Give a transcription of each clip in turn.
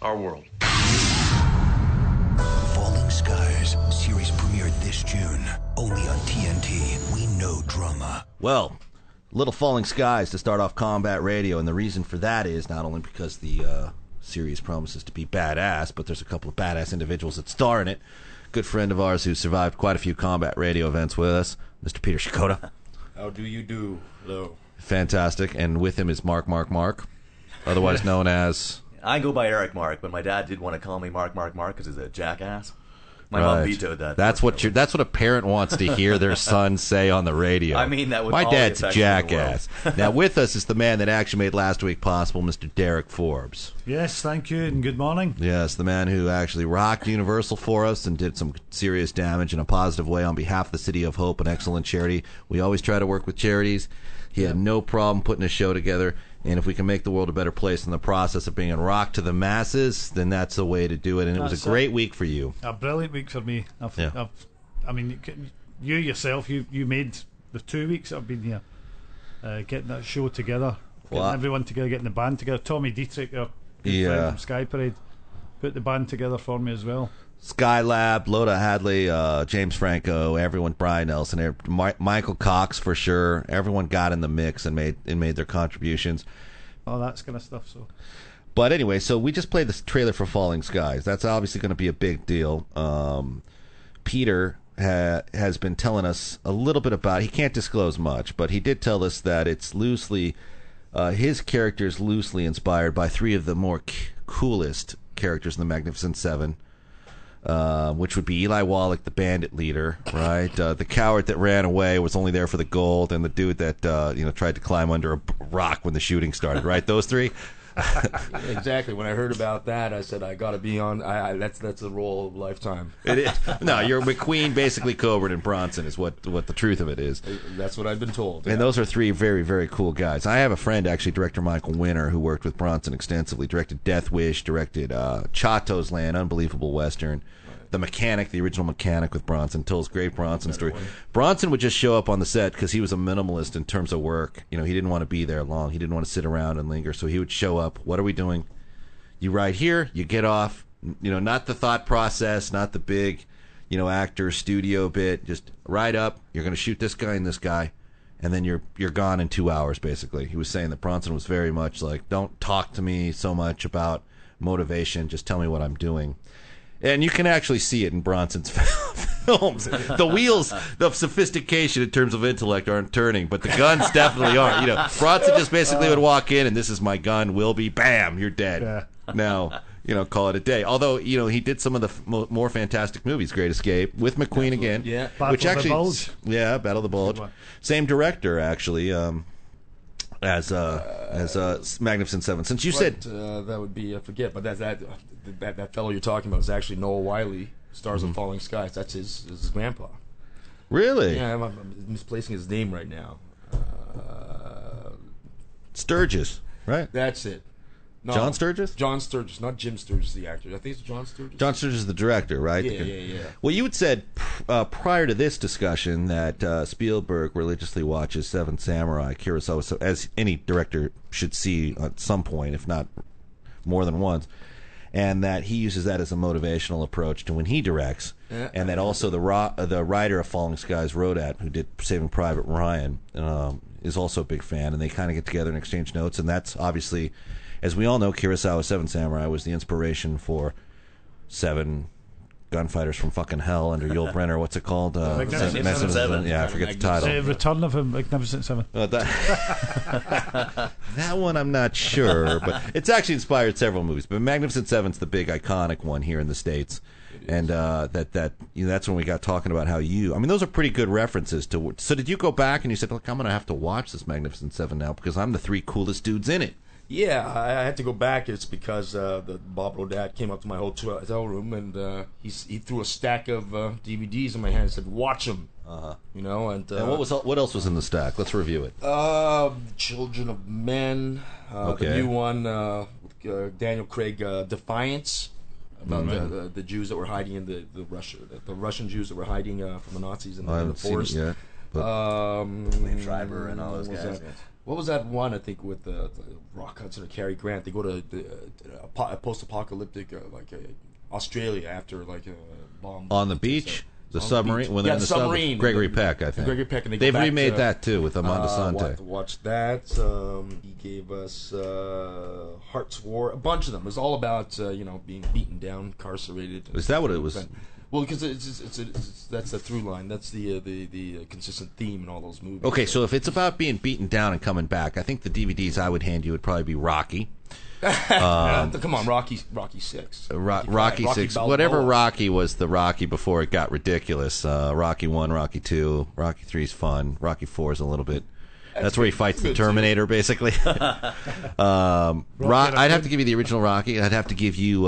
our world. Falling Skies series premiered this June. Only on TNT. We know drama. Well, little Falling Skies to start off Combat Radio, and the reason for that is not only because the series promises to be badass, but there's a couple of badass individuals that star in it. Good friend of ours who survived quite a few Combat Radio events with us, Mr. Peter Shinkoda. How do you do? Hello. Fantastic. And with him is Mark, otherwise known as... I go by Eric Mark, but my dad did want to call me Mark because he's a jackass. My mom vetoed that. That's what a parent wants to hear their son say on the radio. I mean, that would my all the dad's a affection in the jackass. Now with us is the man that actually made last week possible, Mr. Derek Forbes. Yes, thank you, and good morning. Yes, the man who actually rocked Universal for us and did some serious damage in a positive way on behalf of the City of Hope, an excellent charity. We always try to work with charities. He had no problem putting a show together, and if we can make the world a better place in the process of being a rock to the masses, then that's the way to do it. And it was a great week for you. A brilliant week for me. I mean, you yourself, you made the 2 weeks I've been here, getting that show together, getting everyone together, getting the band together. Tommy Dietrich, our good friend from Sky Parade, put the band together for me as well. Skylab, Loda Hadley, James Franco, everyone, Brian Nelson, Michael Cox for sure. Everyone got in the mix and made their contributions. All that kind of stuff. But anyway, so we just played the trailer for Falling Skies. That's obviously going to be a big deal. Peter has been telling us a little bit about. He can't disclose much, but he did tell us that it's loosely his character is loosely inspired by three of the more coolest characters in the Magnificent Seven. Which would be Eli Wallach, the bandit leader, right? The coward that ran away was only there for the gold, and the dude that tried to climb under a rock when the shooting started, right? Those three. Exactly. When I heard about that, I said I got to be on. That's a role of lifetime. It is. No, you're McQueen, basically Coburn, and Bronson is what the truth of it is. That's what I've been told. And those are three very, very cool guys. I have a friend, actually, director Michael Winner, who worked with Bronson extensively. Directed Death Wish, directed Chato's Land, unbelievable western. The Mechanic, the original Mechanic with Bronson, tells great Bronson story. Bronson would just show up on the set because he was a minimalist in terms of work. He didn't want to be there long. He didn't want to sit around and linger. So he would show up. What are we doing? You ride here, you get off. Not the thought process, not the big, actor studio bit. Just ride up. You're going to shoot this guy and this guy, and then you're gone in 2 hours. Basically, he was saying that Bronson was very much like, don't talk to me so much about motivation. Just tell me what I'm doing. And you can actually see it in Bronson's films. The wheels of sophistication in terms of intellect aren't turning, but the guns definitely aren't. Bronson just basically would walk in, and this is my gun, will be, bam, you're dead. Yeah. Now, call it a day. Although, he did some of the more fantastic movies, Great Escape, with McQueen again. Yeah. Battle of the Bulge. Yeah, Battle of the Bulge. Same director, actually. As Magnificent Seven. Since you said that would be forget, but that fellow you're talking about is actually Noah Wiley, stars of Falling Skies. That's his grandpa. Really? Yeah, I'm misplacing his name right now. Sturgis, right? That's it. No, John Sturgis? John Sturgis, not Jim Sturgis, the actor. I think it's John Sturgis. John Sturgis is the director, right? Yeah. Well, you had said prior to this discussion that Spielberg religiously watches Seven Samurai, Kurosawa, as any director should see at some point, if not more than once, and that he uses that as a motivational approach to when he directs, and that also the writer of Falling Skies, Rodat, who did Saving Private Ryan, is also a big fan, and they kind of get together and exchange notes, and that's obviously... As we all know, Kurosawa's Seven Samurai was the inspiration for 7 gunfighters from fucking hell under Yul Brynner. What's it called? Magnificent Seven. Yeah, I forget the title. Return of a Magnificent Seven. That one I'm not sure, but it's actually inspired several movies. But Magnificent Seven's the big iconic one here in the States. And that's when we got talking about how those are pretty good references to. So did you go back and you said, look, I'm going to have to watch this Magnificent Seven now because I'm the 3 coolest dudes in it? Yeah, I had to go back. It's because the Bob Rodat came up to my hotel room and he threw a stack of DVDs in my hand and said, "Watch them." And what else was in the stack? Let's review it. Children of Men, okay. The new one, Daniel Craig, Defiance, about the Jews that were hiding in the Russian Jews that were hiding from the Nazis in the forest. Seen it yet. Liam Schreiber and all those guys. what was that one? I think with the Rock Hudson or Cary Grant. They go to a post-apocalyptic Australia after like a bomb on the beach. The submarine, when they're in the submarine. Gregory Peck, I think. Gregory Peck, and they've remade that too with Amanda Sante. Watch that. He gave us Heart's War, a bunch of them. It was all about being beaten down, incarcerated. Is that what it was? Well, because that's the through line. That's the consistent theme in all those movies. Okay, so if it's about being beaten down and coming back, I think the DVDs I would hand you would probably be Rocky. Come on, Rocky 6. Rocky 6. Whatever Rocky was the Rocky before it got ridiculous. Rocky 1, Rocky 2, Rocky 3 is fun. Rocky 4 is a little bit... That's where he fights the Terminator, basically. I'd have to give you the original Rocky. I'd have to give you...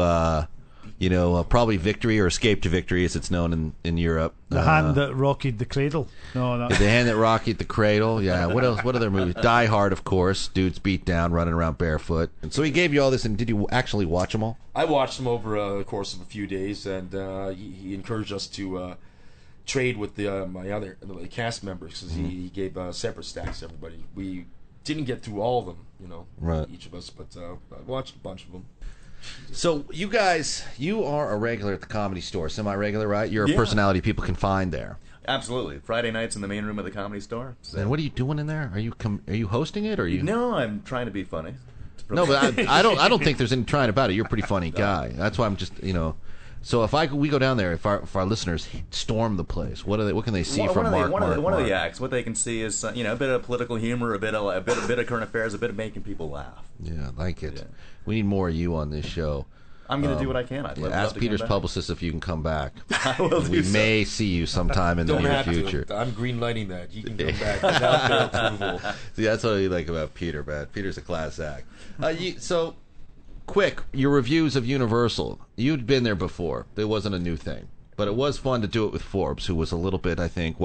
probably Victory or Escape to Victory, as it's known in Europe. The Hand That Rockied the Cradle. No. The Hand That Rockied the Cradle. Yeah. What else? What other movies? Die Hard, of course. Dudes beat down, running around barefoot. And so he gave you all this, and did you actually watch them all? I watched them over the course of a few days, and he encouraged us to trade with the cast members, because he gave separate stacks to everybody. We didn't get through all of them, right. Each of us, but I watched a bunch of them. So you guys, you are a regular at the Comedy Store, semi-regular, right? You're a personality people can find there. Absolutely. Friday nights in the main room of the Comedy Store. So. And what are you doing in there? Are you hosting it, or are you? No, I'm trying to be funny. No, but I don't think there's any trying about it. You're a pretty funny guy. That's why I'm just So if we go down there, if our listeners storm the place, what can they see from Mark? One of the acts, what they can see is a bit of political humor, a bit of current affairs, a bit of making people laugh. Yeah, I like it. Yeah. We need more of you on this show. I'm going to do what I can. Ask Peter's publicist if you can come back. I will do so. May see you sometime in the near future. I'm green lighting that. He can come back without their approval. See, that's what I like about Peter, man. Peter's a class act. So, quick, your reviews of Universal. You'd been there before. It wasn't a new thing. But it was fun to do it with Forbes, who was a little bit, I think,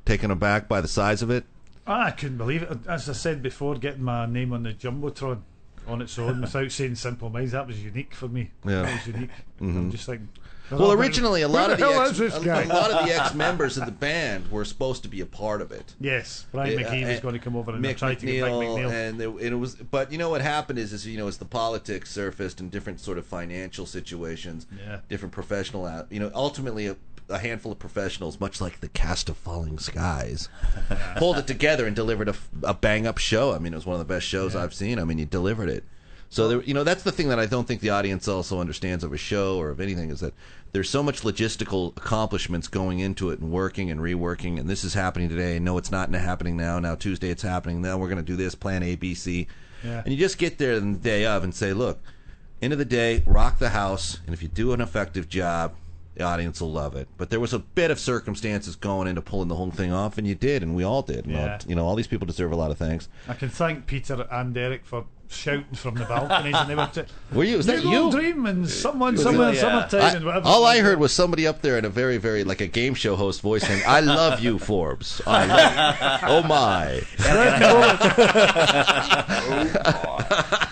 taken aback by the size of it? I couldn't believe it. As I said before, getting my name on the Jumbotron on its own without saying Simple Minds, that was unique for me. Yeah. That was unique. I'm just like... Well, originally, a lot of the ex-members of the band were supposed to be a part of it. Yes, Brian McGee was going to come over and try to get Mick McNeil. And it was, but what happened is as the politics surfaced in different sort of financial situations, different professional, ultimately a handful of professionals, much like the cast of Falling Skies, pulled it together and delivered a bang-up show. I mean, it was one of the best shows I've seen. I mean, you delivered it. So that's the thing that I don't think the audience also understands of a show or of anything, is that there's so much logistical accomplishments going into it and working and reworking, and this is happening today. No, it's not happening now. Now Tuesday it's happening. Now we're going to do this, plan A, B, C. Yeah. And you just get there on the day of and say, look, end of the day, rock the house, and if you do an effective job, the audience will love it. But there was a bit of circumstances going into pulling the whole thing off, and you did, and we all did. And all these people deserve a lot of thanks. I can thank Peter and Eric for shouting from the balconies, and they were were you? Was that you? Dream and someone somewhere summertime and whatever. All I heard was somebody up there in a very, very like a game show host voice saying, "I love you, Forbes. I love you. Oh my."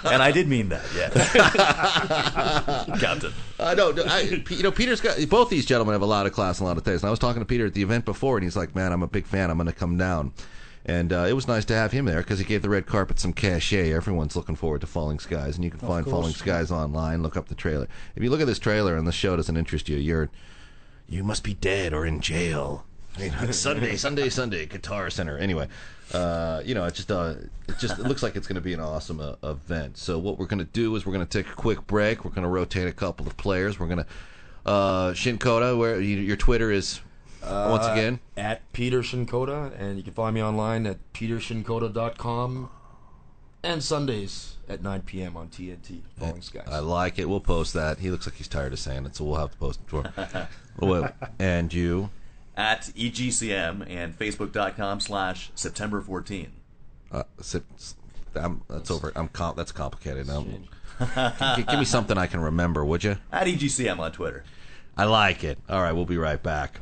And I did mean that, yeah. Captain. No, Peter's got, both these gentlemen have a lot of class and a lot of taste. And I was talking to Peter at the event before, and he's like, "Man, I'm a big fan. I'm going to come down." And it was nice to have him there because he gave the red carpet some cachet. Everyone's looking forward to Falling Skies, and you can find Falling Skies online. Look up the trailer. If you look at this trailer and the show doesn't interest you, you must be dead or in jail. Sunday, Guitar Center. Anyway, it just looks like it's going to be an awesome event. So what we're going to do is we're going to take a quick break. We're going to rotate a couple of players. We're going to Shinkoda, where your Twitter is. Once again, at Peter Shinkoda, and you can find me online at petershinkoda.com, and Sundays at 9 p.m. on TNT. Falling Skies. I like it. We'll post that. He looks like he's tired of saying it, so we'll have to post it for him. And you? At EGCM and Facebook.com/September14. That's over. That's complicated. Give me something I can remember, would you? At EGCM on Twitter. I like it. All right, we'll be right back.